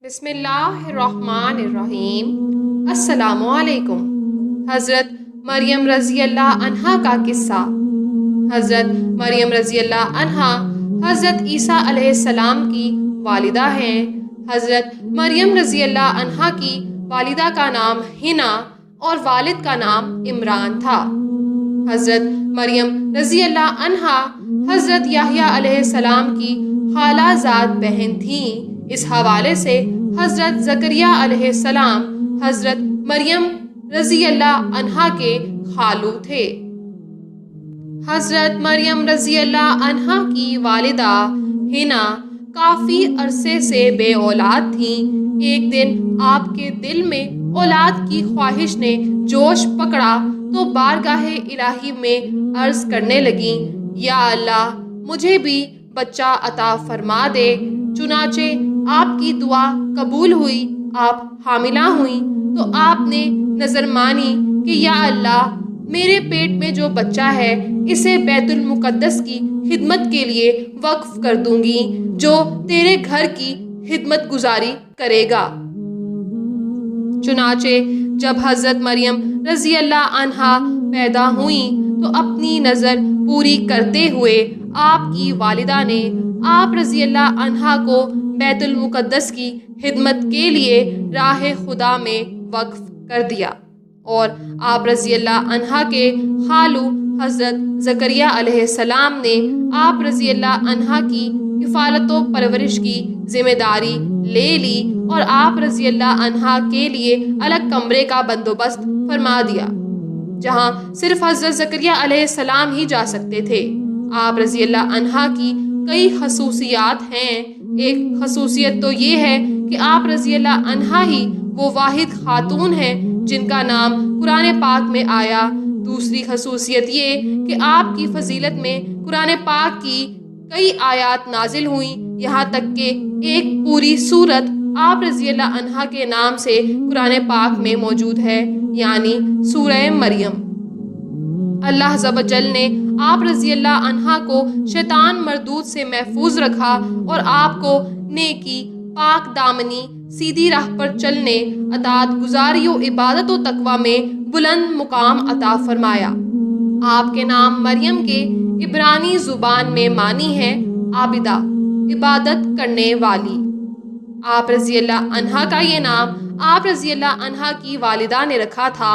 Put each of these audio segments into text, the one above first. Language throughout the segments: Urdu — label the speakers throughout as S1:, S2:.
S1: بسم اللہ الرحمن الرحیم۔ السلام علیکم۔ حضرت مریم رضی اللہ عنہا کا قصہ۔ حضرت مریم رضی اللہ عنہا حضرت عیسیٰ علیہ السلام کی والدہ ہیں۔ حضرت مریم رضی اللہ عنہا کی والدہ کا نام حنا اور والد کا نام عمران تھا۔ حضرت مریم رضی اللہ عنہا حضرت یحییٰ علیہ السلام کی خالہ زاد بہن تھیں۔ اس حوالے سے حضرت زکریا علیہ السلام حضرت مریم رضی اللہ عنہا کے خالو تھے۔ حضرت مریم رضی اللہ عنہا کی والدہ حنا کافی عرصے سے بے اولاد تھیں۔ ایک دن آپ کے دل میں اولاد کی خواہش نے جوش پکڑا تو بارگاہ الہی میں عرض کرنے لگیں، یا اللہ مجھے بھی بچہ عطا فرما دے۔ چنانچہ آپ کی دعا قبول ہوئی، آپ حاملہ ہوئیں تو آپ نے نظر مانی کہ یا اللہ میرے پیٹ میں جو بچہ ہے اسے بیت المقدس کی خدمت کے لیے وقف کر دوں گی، جو تیرے گھر کی خدمت گزاری کرے گا۔ چنانچہ جب حضرت مریم رضی اللہ عنہا پیدا ہوئیں تو اپنی نظر پوری کرتے ہوئے آپ کی والدہ نے آپ رضی اللہ عنہا کو بیت المقدس کی خدمت کے لیے راہ خدا میں وقف کر دیا، اور آپ رضی اللہ عنہا کے خالو حضرت زکریا علیہ السلام نے آپ رضی اللہ عنہا کی کفالت و پرورش کی ذمہ داری لے لی اور آپ رضی اللہ عنہا کے لیے الگ کمرے کا بندوبست فرما دیا جہاں صرف حضرت زکریا علیہ السلام ہی جا سکتے تھے۔ آپ رضی اللہ عنہا کی کئی خصوصیات ہیں۔ ایک خصوصیت تو یہ ہے کہ آپ رضی اللہ عنہا ہی وہ واحد خاتون ہیں جن کا نام قرآن پاک میں آیا۔ دوسری خصوصیت یہ کہ آپ کی فضیلت میں قرآن پاک کی کئی آیات نازل ہوئیں، یہاں تک کہ ایک پوری سورت آپ رضی اللہ عنہا کے نام سے قرآن پاک میں موجود ہے، یعنی سورہ مریم۔ اللہ عز و جل نے آپ رضی اللہ عنہا کو شیطان مردود سے محفوظ رکھا اور آپ کو نیکی، پاک دامنی، سیدھی راہ پر چلنے، اطاعت گزاری و عبادت و تقوی میں بلند مقام عطا فرمایا۔ آپ کے نام مریم کے عبرانی زبان میں معنی ہے عابدہ، عبادت کرنے والی۔ آپ رضی اللہ عنہا کا یہ نام آپ رضی اللہ عنہا کی والدہ نے رکھا تھا۔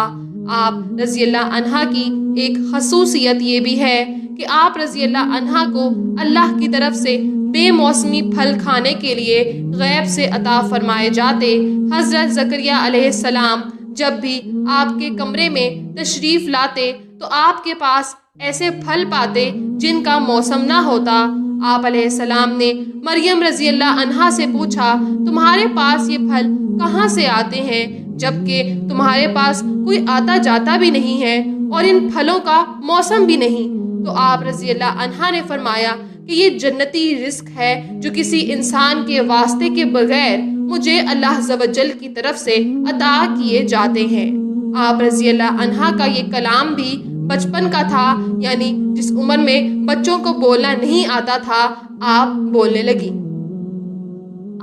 S1: آپ رضی اللہ عنہا کی ایک خصوصیت یہ بھی ہے کہ آپ رضی اللہ عنہا کو اللہ کی طرف سے بے موسمی پھل کھانے کے لیے غیب سے عطا فرمائے جاتے۔ حضرت زکریا علیہ السلام جب بھی آپ کے کمرے میں تشریف لاتے تو آپ کے پاس ایسے پھل پاتے جن کا موسم نہ ہوتا۔ آپ علیہ السلام نے مریم رضی اللہ عنہا سے پوچھا، تمہارے پاس یہ پھل کہاں سے آتے ہیں جبکہ تمہارے پاس کوئی آتا جاتا بھی نہیں ہے اور ان پھلوں کا موسم بھی نہیں؟ تو آپ رضی اللہ عنہا نے فرمایا کہ یہ جنتی رزق ہے جو کسی انسان کے واسطے کے بغیر مجھے اللہ عز و جل کی طرف سے عطا کیے جاتے ہیں۔ آپ رضی اللہ عنہا کا یہ کلام بھی بچپن کا تھا، یعنی جس عمر میں بچوں کو بولنا نہیں آتا تھا آپ بولنے لگی۔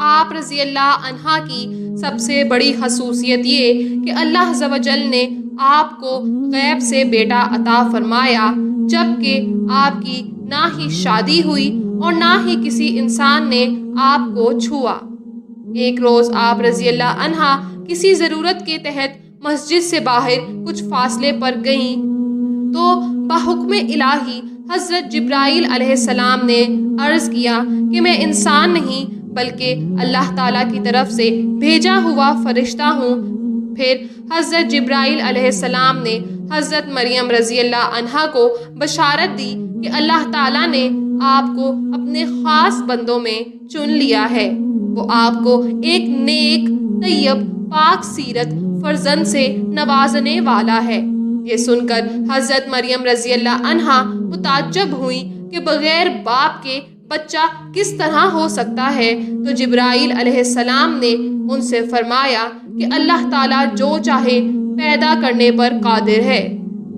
S1: آپ رضی اللہ عنہا کی سب سے بڑی خصوصیت یہ کہ اللہ عز و جل نے آپ کو غیب سے بیٹا عطا فرمایا، جبکہ آپ کی نہ ہی شادی ہوئی اور نہ ہی کسی انسان نے آپ کو چھوا۔ ایک روز آپ رضی اللہ عنہا کسی ضرورت کے تحت مسجد سے باہر کچھ فاصلے پر گئیں تو بحکم الہی حضرت جبرائیل علیہ السلام نے عرض کیا کہ میں انسان نہیں بلکہ اللہ تعالیٰ کی طرف سے بھیجا ہوا فرشتہ ہوں۔ پھر حضرت جبرائیل علیہ السلام نے حضرت مریم رضی اللہ عنہا کو بشارت دی کہ اللہ تعالیٰ نے آپ کو اپنے خاص بندوں میں چن لیا ہے، وہ آپ کو ایک نیک، طیب، پاک سیرت فرزند سے نوازنے والا ہے۔ یہ سن کر حضرت مریم رضی اللہ عنہا متعجب ہوئیں کہ بغیر باپ کے بچہ کس طرح ہو سکتا ہے، تو جبرائیل علیہ السلام نے ان سے فرمایا کہ اللہ تعالیٰ جو چاہے پیدا کرنے پر قادر ہے،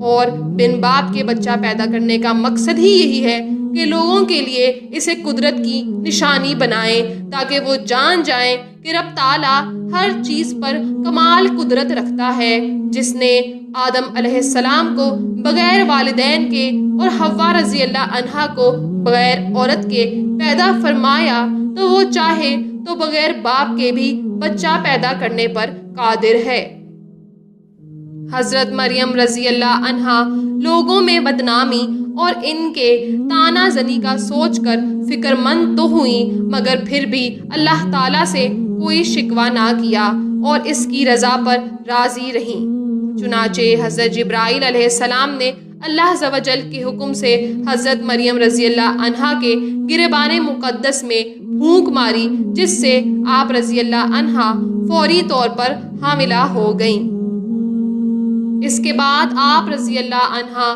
S1: اور بن باپ کے بچہ پیدا کرنے کا مقصد ہی یہی ہے کہ لوگوں کے لیے اسے قدرت کی نشانی بنائیں تاکہ وہ جان جائیں کہ رب تعالیٰ ہر چیز پر کمال قدرت رکھتا ہے۔ جس نے آدم علیہ السلام کو بغیر والدین کے اور حوا رضی اللہ عنہا کو بغیر عورت کے پیدا فرمایا تو وہ چاہے تو بغیر باپ کے بھی بچہ پیدا کرنے پر قادر ہے۔ حضرت مریم رضی اللہ عنہا لوگوں میں بدنامی اور ان کے طعنہ زنی کا سوچ کر فکر مند تو ہوئیں، مگر پھر بھی اللہ تعالیٰ سے کوئی شکوہ نہ کیا اور اس کی رضا پر راضی رہیں۔ چنانچہ حضرت جبرائیل علیہ السلام نے اللہ عز و جل کے حکم سے حضرت مریم رضی اللہ عنہا کے گریبان مقدس میں پھونک ماری، جس سے آپ رضی اللہ عنہا فوری طور پر حاملہ ہو گئیں۔ اس کے بعد آپ رضی اللہ عنہا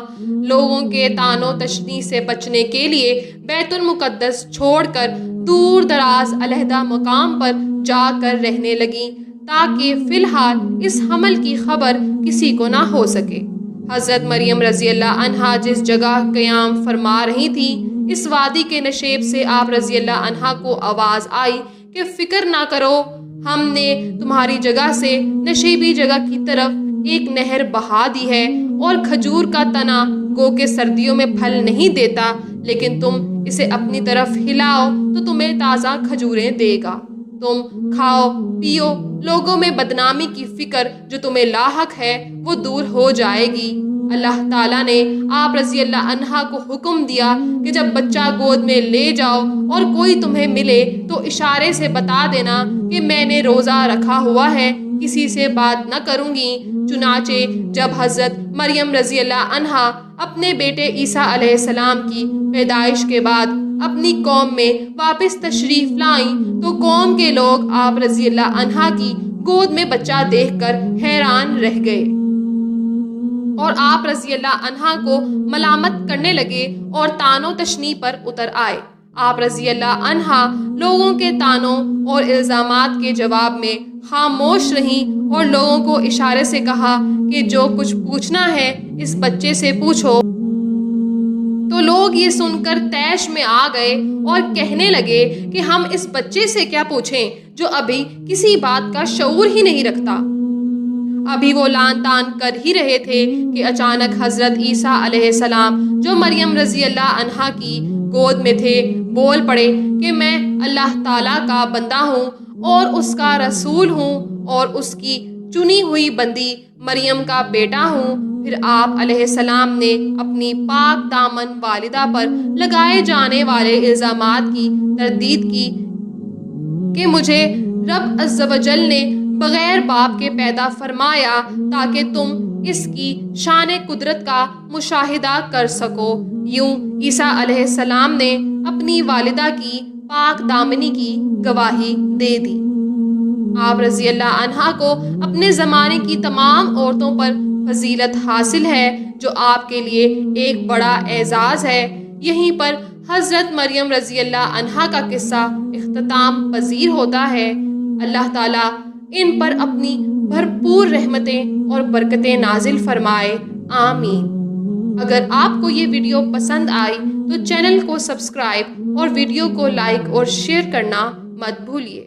S1: لوگوں کے طعن و تشنیع سے بچنے کے لیے بیت المقدس چھوڑ کر دور دراز علیحدہ مقام پر جا کر رہنے لگیں تاکہ فی الحال اس حمل کی خبر کسی کو نہ ہو سکے۔ حضرت مریم رضی اللہ عنہا جس جگہ قیام فرما رہی تھیں، اس وادی کے نشیب سے آپ رضی اللہ عنہا کو آواز آئی کہ فکر نہ کرو، ہم نے تمہاری جگہ سے نشیبی جگہ کی طرف ایک نہر بہا دی ہے، اور کھجور کا تنا گو کہ سردیوں میں پھل نہیں دیتا، لیکن تم اسے اپنی طرف ہلاؤ تو تمہیں تازہ کھجوریں دے گا، تم کھاؤ پیو، لوگوں میں بدنامی کی فکر جو تمہیں لاحق ہے وہ دور ہو جائے گی۔ اللہ تعالیٰ نے آپ رضی اللہ عنہا کو حکم دیا کہ جب بچہ گود میں لے جاؤ اور کوئی تمہیں ملے تو اشارے سے بتا دینا کہ میں نے روزہ رکھا ہوا ہے، کسی سے بات نہ کروں گی۔ چنانچہ جب حضرت مریم رضی اللہ عنہا اپنے بیٹے عیسیٰ علیہ السلام کی پیدائش کے بعد اپنی قوم میں واپس تشریف لائیں تو قوم کے لوگ آپ رضی اللہ عنہا کی گود میں بچہ دیکھ کر حیران رہ گئے اور آپ رضی اللہ عنہا کو ملامت کرنے لگے اور طعن و تشنیع پر اتر آئے۔ آپ رضی اللہ عنہا لوگوں کے طعنوں اور الزامات کے جواب میں خاموش رہیں اور لوگوں کو اشارے سے کہا کہ جو کچھ پوچھنا ہے اس بچے سے پوچھو۔ تو لوگ یہ سن کر طیش میں آ گئے اور کہنے لگے کہ ہم اس بچے سے کیا پوچھیں جو ابھی کسی بات کا شعور ہی نہیں رکھتا۔ ابھی وہ لان تان کر ہی رہے تھے کہ اچانک حضرت عیسیٰ علیہ السلام جو مریم رضی اللہ عنہا کی گود میں تھے بول پڑے کہ میں اللہ تعالیٰ کا بندہ ہوں اور اس کا رسول ہوں اور اس کی چنی ہوئی بندی مریم کا بیٹا ہوں۔ پھر آپ علیہ السلام نے اپنی پاک دامن والدہ پر لگائے جانے والے الزامات کی تردید کی کہ مجھے رب عز و جل نے بغیر باپ کے پیدا فرمایا تاکہ تم اس کی شان قدرت کا مشاہدہ کر سکو۔ یوں عیسیٰ علیہ السلام نے اپنی والدہ کی پاک دامنی کی گواہی دے دی۔ آپ رضی اللہ عنہا کو اپنے زمانے کی تمام عورتوں پر فضیلت حاصل ہے جو آپ کے لیے ایک بڑا اعزاز ہے۔ یہیں پر حضرت مریم رضی اللہ عنہا کا قصہ اختتام پذیر ہوتا ہے۔ اللہ تعالیٰ ان پر اپنی بھرپور رحمتیں اور برکتیں نازل فرمائے، آمین۔ اگر آپ کو یہ ویڈیو پسند آئی تو چینل کو سبسکرائب اور ویڈیو کو لائک اور شیئر کرنا مت بھولیے۔